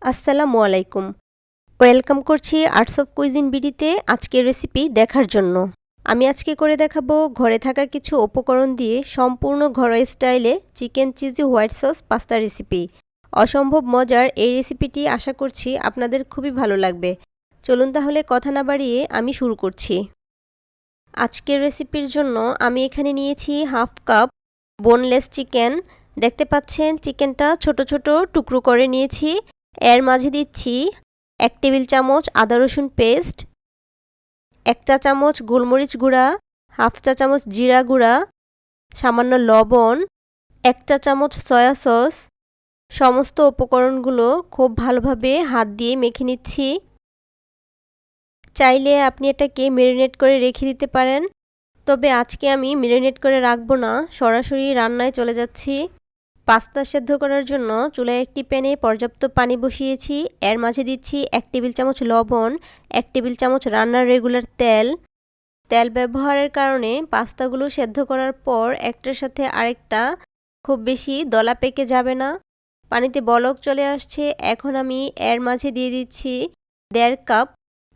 আসসালামু আলাইকুম। ওয়েলকাম করছি আর্টস অফ কুইজিন বিডিতে আজকের রেসিপি দেখার জন্য। আমি আজকে করে দেখাবো ঘরে থাকা কিছু উপকরণ দিয়ে সম্পূর্ণ ঘরোয়া স্টাইলে chicken cheesy white sauce pasta recipe. অসম্ভব মজার এই রেসিপিটি আশা করছি আপনাদের খুবই ভালো লাগবে। চলুন তাহলে কথা না বাড়িয়ে আমি শুরু করছি। আজকের রেসিপির জন্য আমি এখানে নিয়েছি হাফ কাপ বোনলেস চিকেন। দেখতে পাচ্ছেন চিকেনটা ছোট ছোট টুকরো করে নিয়েছি। এর মাঝে দিচ্ছি 1 টেবিল চামচ আদা রসুন পেস্ট, 1 চা চামচ গোলমরিচ গুঁড়া, হাফ চা চামচ জিরা গুঁড়া, সামান্য লবণ, 1 চা চামচ সয়া সস। সমস্ত উপকরণগুলো খুব ভালোভাবে হাত দিয়ে মেখে নিচ্ছি। চাইলে আপনি এটাকে ম্যারিনেট করে রেখে দিতে পারেন, তবে আজকে আমি ম্যারিনেট করে রাখবো না, সরাসরি রান্নায় চলে যাচ্ছি। পাস্তা সেদ্ধ করার জন্য চুলায় একটি প্যানে পর্যাপ্ত পানি বসিয়েছি। এর মাঝে দিচ্ছি 1 টেবিল চামচ লবণ, 1 টেবিল চামচ রান্নার রেগুলার তেল। তেল ব্যবহারের কারণে পাস্তাগুলো সেদ্ধ করার পর একটার সাথে আরেকটা খুব বেশি দলা পেকে যাবে না। পানিতে বলক চলে আসছে। এখন আমি এর মাঝে দিয়ে দিচ্ছি 1.5 কাপ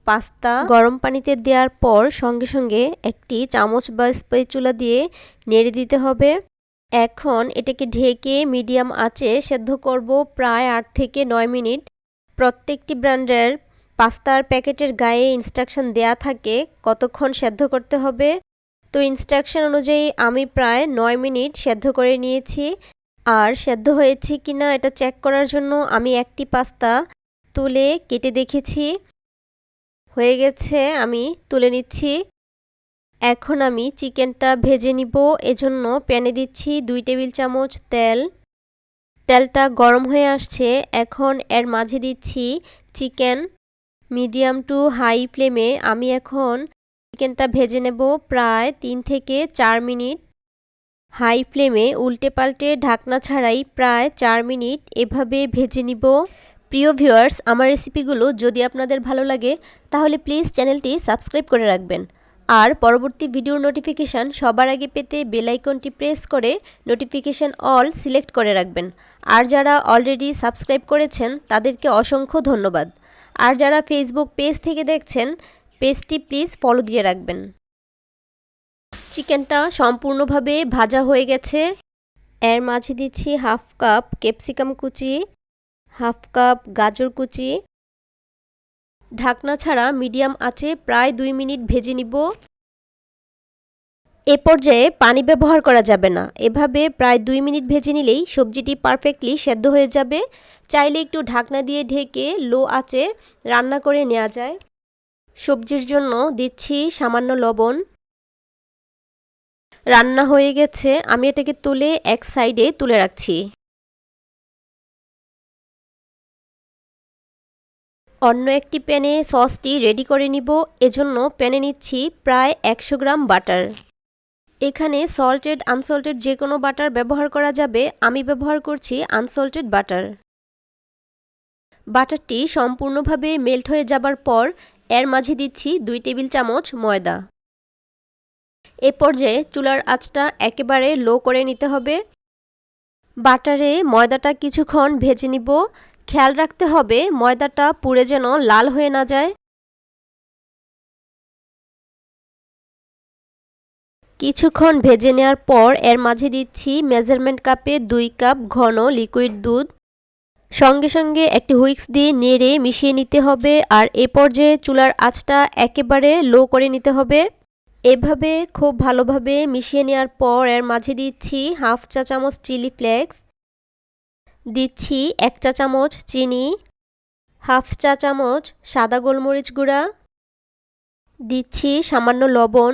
পাস্তা। গরম পানিতে দেওয়ার পর সঙ্গে সঙ্গে একটি চামচ বা স্প্যাচুলা দিয়ে নেড়ে দিতে হবে। এখন এটাকে ঢেকে মিডিয়াম আঁচে সেদ্ধ করব প্রায় 8 থেকে 9 মিনিট। প্রত্যেকটি ব্র্যান্ডের পাস্তার প্যাকেটের গায়ে ইনস্ট্রাকশন দেয়া থাকে কতক্ষণ সেদ্ধ করতে হবে। তো ইনস্ট্রাকশন অনুযায়ী আমি প্রায় 9 মিনিট সেদ্ধ করে নিয়েছি। আর সেদ্ধ হয়েছে কিনা এটা চেক করার জন্য আমি একটি পাস্তা তুলে কেটে দেখেছি। হয়ে গেছে, আমি তুলে নিচ্ছি। এখন আমি চিকেনটা ভেজে নিব। এজন্য প্যানে দিচ্ছি 2 টেবিল চামচ তেল। তেলটা গরম হয়ে আসছে। এখন এর মাঝে দিচ্ছি চিকেন। মিডিয়াম টু হাই ফ্লেমে আমি এখন চিকেনটা ভেজে নেব প্রায় 3 থেকে 4 মিনিট। হাই ফ্লেমে উল্টে পাল্টে ঢাকনা ছাড়াই প্রায় 4 মিনিট এভাবে ভেজে নিব। প্রিয় ভিউয়ার্স, আমার রেসিপিগুলো যদি আপনাদের ভালো লাগে তাহলে প্লিজ চ্যানেলটি সাবস্ক্রাইব করে রাখবেন। আর পরবর্তী ভিডিওর নোটিফিকেশান সবার আগে পেতে বেল আইকনটি প্রেস করে নোটিফিকেশান অল সিলেক্ট করে রাখবেন। আর যারা অলরেডি সাবস্ক্রাইব করেছেন তাদেরকে অসংখ্য ধন্যবাদ। আর যারা ফেসবুক পেজ থেকে দেখছেন পেজটি প্লিজ ফলো দিয়ে রাখবেন। চিকেনটা সম্পূর্ণভাবে ভাজা হয়ে গেছে। এর মাঝে দিচ্ছি হাফ কাপ ক্যাপসিকাম কুচি, হাফ কাপ গাজর কুচি। ঢাকনা ছাড়া মিডিয়াম আঁচে প্রায় 2 মিনিট ভেজে নিব। এ পর্যায়ে পানি ব্যবহার করা যাবে না। এভাবে প্রায় 2 মিনিট ভেজে নিলেই সবজিটি পারফেক্টলি সেদ্ধ হয়ে যাবে। চাইলে একটু ঢাকনা দিয়ে ঢেকে লো আঁচে রান্না করে নেওয়া যায়। সবজির জন্য দিচ্ছি সামান্য লবণ। রান্না হয়ে গেছে, আমি এটাকে তুলে এক সাইডে তুলে রাখছি। অন্য একটি প্যানে সসটি রেডি করে নিব। এজন্য প্যানে নিচ্ছি প্রায় 100 গ্রাম বাটার। এখানে সল্টেড আনসল্টেড যে কোনো বাটার ব্যবহার করা যাবে। আমি ব্যবহার করছি আনসল্টেড বাটার। বাটারটি সম্পূর্ণভাবে মেল্ট হয়ে যাবার পর এর মাঝে দিচ্ছি 2 টেবিল চামচ ময়দা। এ পর্যায়ে চুলার আঁচটা একেবারে লো করে নিতে হবে। বাটারে ময়দাটা কিছুক্ষণ ভেজে নিব। খেয়াল রাখতে হবে ময়দাটা পুড়ে যেন লাল হয়ে না যায়। কিছুক্ষণ ভেজে নেওয়ার পর এর মাঝে দিচ্ছি মেজারমেন্ট কাপে 2 কাপ ঘন লিকুইড দুধ। সঙ্গে সঙ্গে একটি হুইস্ক দিয়ে নেড়ে মিশিয়ে নিতে হবে। আর এ পর্যায়ে চুলার আঁচটা একেবারে লো করে নিতে হবে। এভাবে খুব ভালোভাবে মিশিয়ে নেওয়ার পর এর মাঝে দিচ্ছি হাফ চা চামচ চিলি ফ্লেক্স, দিচ্ছি 1 চা চামচ চিনি, হাফ চা চামচ সাদা গোলমরিচ গুঁড়া, দিচ্ছি সামান্য লবণ।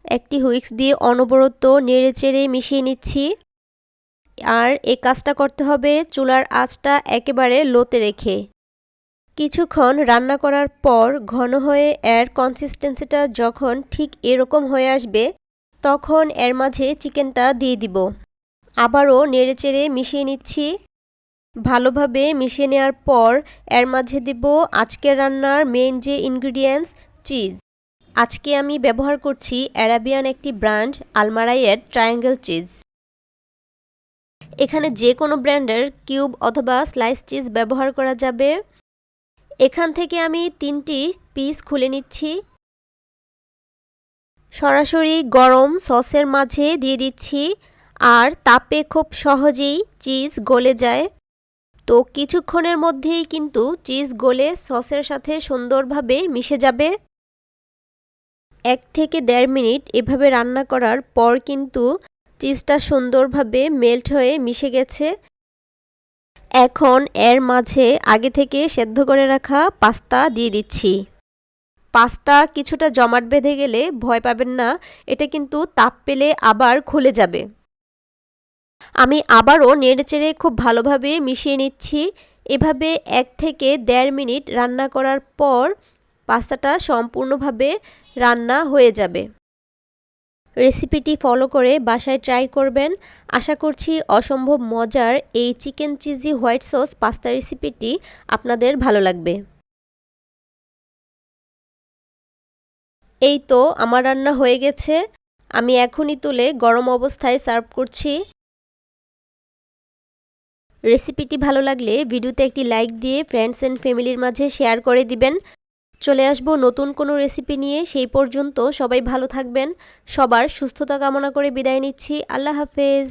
একটি হুইস্ক দিয়ে অনবরত নেড়ে চেড়ে মিশিয়ে নিচ্ছি। আর এই কাজটা করতে হবে চুলার আঁচটা একেবারে লোতে রেখে। কিছুক্ষণ রান্না করার পর ঘন হয়ে এর কনসিস্টেন্সিটা যখন ঠিক এরকম হয়ে আসবে তখন এর মাঝে চিকেনটা দিয়ে দিব। আবারও নেড়েচেড়ে মিশিয়ে নিচ্ছি। ভালোভাবে মিশিয়ে নেওয়ার পর এর মাঝে দিব আজকের রান্নার মেইন যে ইনগ্রিডিয়েন্টস চিজ। আজকে আমি ব্যবহার করছি অ্যারাবিয়ান একটি ব্র্যান্ড আলমারাইয়ের ট্রায়াঙ্গেল চিজ। এখানে যে কোনো ব্র্যান্ডের কিউব অথবা স্লাইস চিজ ব্যবহার করা যাবে। এখান থেকে আমি 3টি পিস খুলে নিচ্ছি। সরাসরি গরম সসের মাঝে দিয়ে দিচ্ছি, আর তাপে খুব সহজেই চিজ গলে যায়। তো কিছুক্ষণের মধ্যেই কিন্তু চিজ গলে সসের সাথে সুন্দরভাবে মিশে যাবে। 1 থেকে 1.5 মিনিট এভাবে রান্না করার পর কিন্তু চিজটা সুন্দরভাবে মেল্ট হয়ে মিশে গেছে। এখন এর মাঝে আগে থেকে সেদ্ধ করে রাখা পাস্তা দিয়ে দিচ্ছি। পাস্তা কিছুটা জমাট বেঁধে গেলে ভয় পাবেন না, এটা কিন্তু তাপ পেলে আবার খুলে যাবে। আমি আবারও নেড়েচেড়ে খুব ভালোভাবে মিশিয়ে নিচ্ছি। এভাবে 1 থেকে 1.5 মিনিট রান্না করার পর পাস্তাটা সম্পূর্ণভাবে রান্না হয়ে যাবে। রেসিপিটি ফলো করে বাসায় ট্রাই করবেন। আশা করছি অসম্ভব মজার এই chicken cheesy white sauce pasta রেসিপিটি আপনাদের ভালো লাগবে। এই তো আমার রান্না হয়ে গেছে। আমি এখনই তুলে গরম অবস্থায় সার্ভ করছি। রেসিপিটি ভালো লাগলে ভিডিওতে একটি লাইক দিয়ে ফ্রেন্ডস অ্যান্ড ফ্যামিলির মাঝে শেয়ার করে দিবেন। চলে আসবো নতুন কোনো রেসিপি নিয়ে। সেই পর্যন্ত সবাই ভালো থাকবেন। সবার সুস্থতা কামনা করে বিদায় নিচ্ছি। আল্লাহ হাফেজ।